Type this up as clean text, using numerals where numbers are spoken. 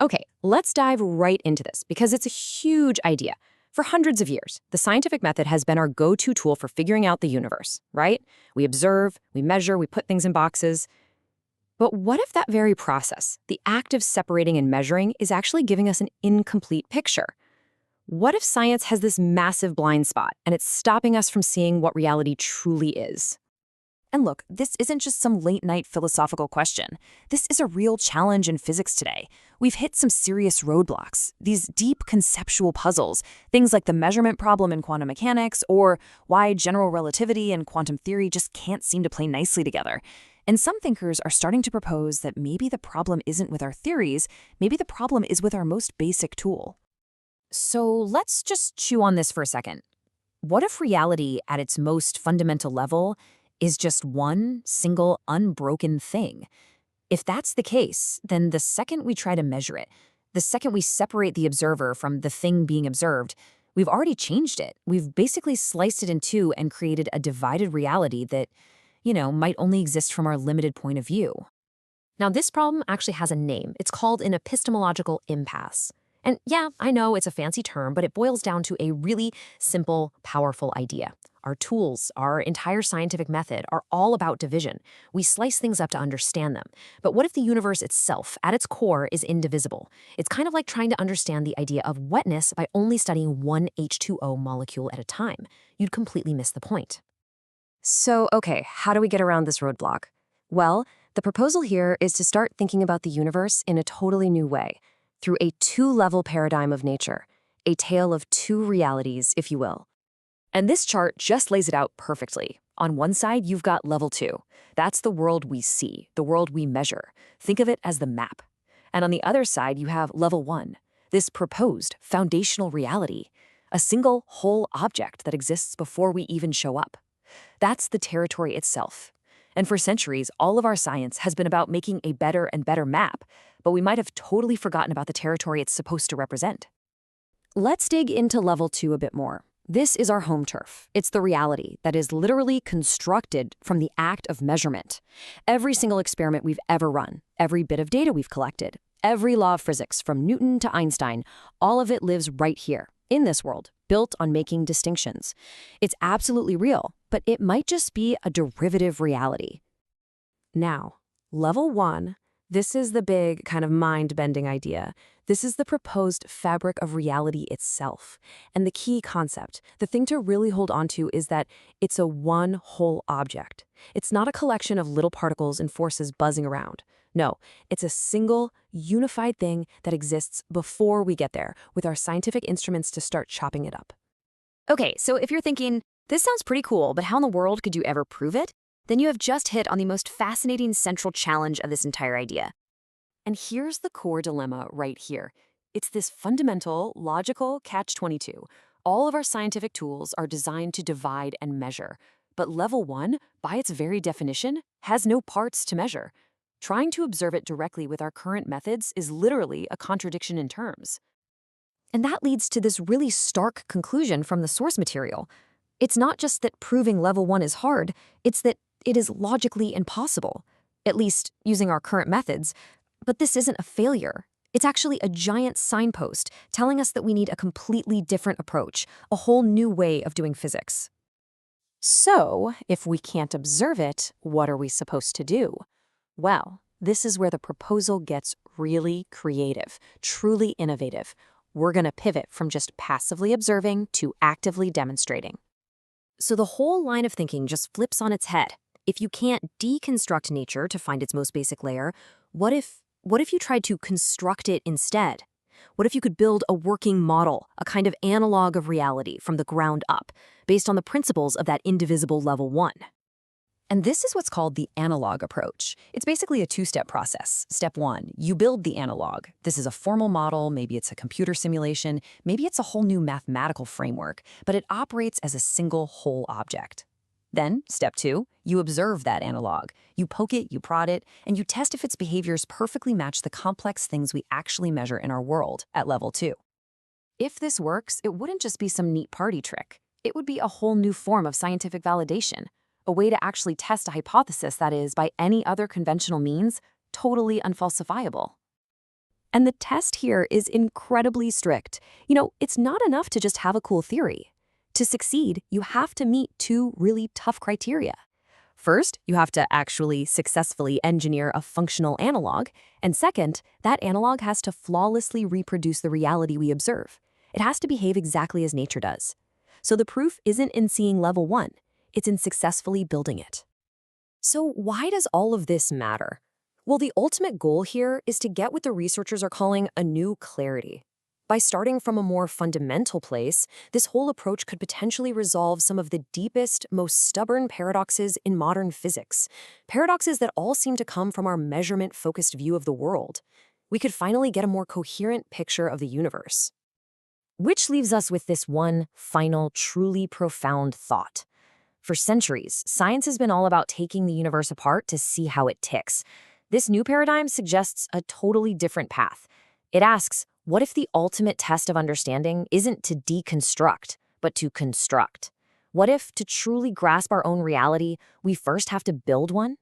Okay, let's dive right into this because it's a huge idea. For hundreds of years, the scientific method has been our go-to tool for figuring out the universe, right? We observe, we measure, we put things in boxes. But what if that very process, the act of separating and measuring, is actually giving us an incomplete picture? What if science has this massive blind spot and it's stopping us from seeing what reality truly is? And look, this isn't just some late-night philosophical question. This is a real challenge in physics today. We've hit some serious roadblocks, these deep conceptual puzzles, things like the measurement problem in quantum mechanics or why general relativity and quantum theory just can't seem to play nicely together. And some thinkers are starting to propose that maybe the problem isn't with our theories, maybe the problem is with our most basic tool. So let's just chew on this for a second. What if reality at its most fundamental level is just one single unbroken thing? If that's the case, then the second we try to measure it, the second we separate the observer from the thing being observed, we've already changed it. We've basically sliced it in two and created a divided reality that, might only exist from our limited point of view. Now, this problem actually has a name. It's called an epistemological impasse. And yeah, I know it's a fancy term, but it boils down to a really simple, powerful idea. Our tools, our entire scientific method are all about division. We slice things up to understand them. But what if the universe itself, at its core, is indivisible? It's kind of like trying to understand the idea of wetness by only studying one H2O molecule at a time. You'd completely miss the point. So, okay, how do we get around this roadblock? Well, the proposal here is to start thinking about the universe in a totally new way, through a two-level paradigm of nature, a tale of two realities, if you will. And this chart just lays it out perfectly. On one side, you've got level 2. That's the world we see, the world we measure. Think of it as the map. And on the other side, you have level 1, this proposed foundational reality, a single whole object that exists before we even show up. That's the territory itself. And for centuries, all of our science has been about making a better and better map, but we might have totally forgotten about the territory it's supposed to represent. Let's dig into level 2 a bit more. This is our home turf. It's the reality that is literally constructed from the act of measurement. Every single experiment we've ever run, every bit of data we've collected, every law of physics from Newton to Einstein, all of it lives right here, in this world, built on making distinctions. It's absolutely real, but it might just be a derivative reality. Now, level 1, this is the big kind of mind-bending idea. This is the proposed fabric of reality itself. And the key concept, the thing to really hold on to, is that it's a one whole object. It's not a collection of little particles and forces buzzing around. No, it's a single, unified thing that exists before we get there, with our scientific instruments to start chopping it up. Okay, so if you're thinking, this sounds pretty cool, but how in the world could you ever prove it? Then you have just hit on the most fascinating central challenge of this entire idea. And here's the core dilemma right here. It's this fundamental, logical catch-22. All of our scientific tools are designed to divide and measure. But level 1, by its very definition, has no parts to measure. Trying to observe it directly with our current methods is literally a contradiction in terms. And that leads to this really stark conclusion from the source material. It's not just that proving level 1 is hard, it's that it is logically impossible, at least using our current methods. But this isn't a failure. It's actually a giant signpost telling us that we need a completely different approach, a whole new way of doing physics. So, if we can't observe it, what are we supposed to do? Well, this is where the proposal gets really creative, truly innovative. We're going to pivot from just passively observing to actively demonstrating. So the whole line of thinking just flips on its head. If you can't deconstruct nature to find its most basic layer, what if you tried to construct it instead? What if you could build a working model, a kind of analog of reality from the ground up, based on the principles of that indivisible level 1? And this is what's called the analog approach. It's basically a two-step process. Step 1, you build the analog. This is a formal model, maybe it's a computer simulation, maybe it's a whole new mathematical framework, but it operates as a single whole object. Then, step 2, you observe that analog. You poke it, you prod it, and you test if its behaviors perfectly match the complex things we actually measure in our world at level 2. If this works, it wouldn't just be some neat party trick. It would be a whole new form of scientific validation, a way to actually test a hypothesis that is, by any other conventional means, totally unfalsifiable. And the test here is incredibly strict. It's not enough to just have a cool theory. To succeed, you have to meet two really tough criteria. First, you have to actually successfully engineer a functional analog, and second, that analog has to flawlessly reproduce the reality we observe. It has to behave exactly as nature does. So the proof isn't in seeing level 1, it's in successfully building it. So why does all of this matter? Well, the ultimate goal here is to get what the researchers are calling a new clarity. By starting from a more fundamental place, this whole approach could potentially resolve some of the deepest, most stubborn paradoxes in modern physics, paradoxes that all seem to come from our measurement-focused view of the world. We could finally get a more coherent picture of the universe. Which leaves us with this one final, truly profound thought. For centuries, science has been all about taking the universe apart to see how it ticks. This new paradigm suggests a totally different path. It asks, what if the ultimate test of understanding isn't to deconstruct, but to construct? What if, to truly grasp our own reality, we first have to build one?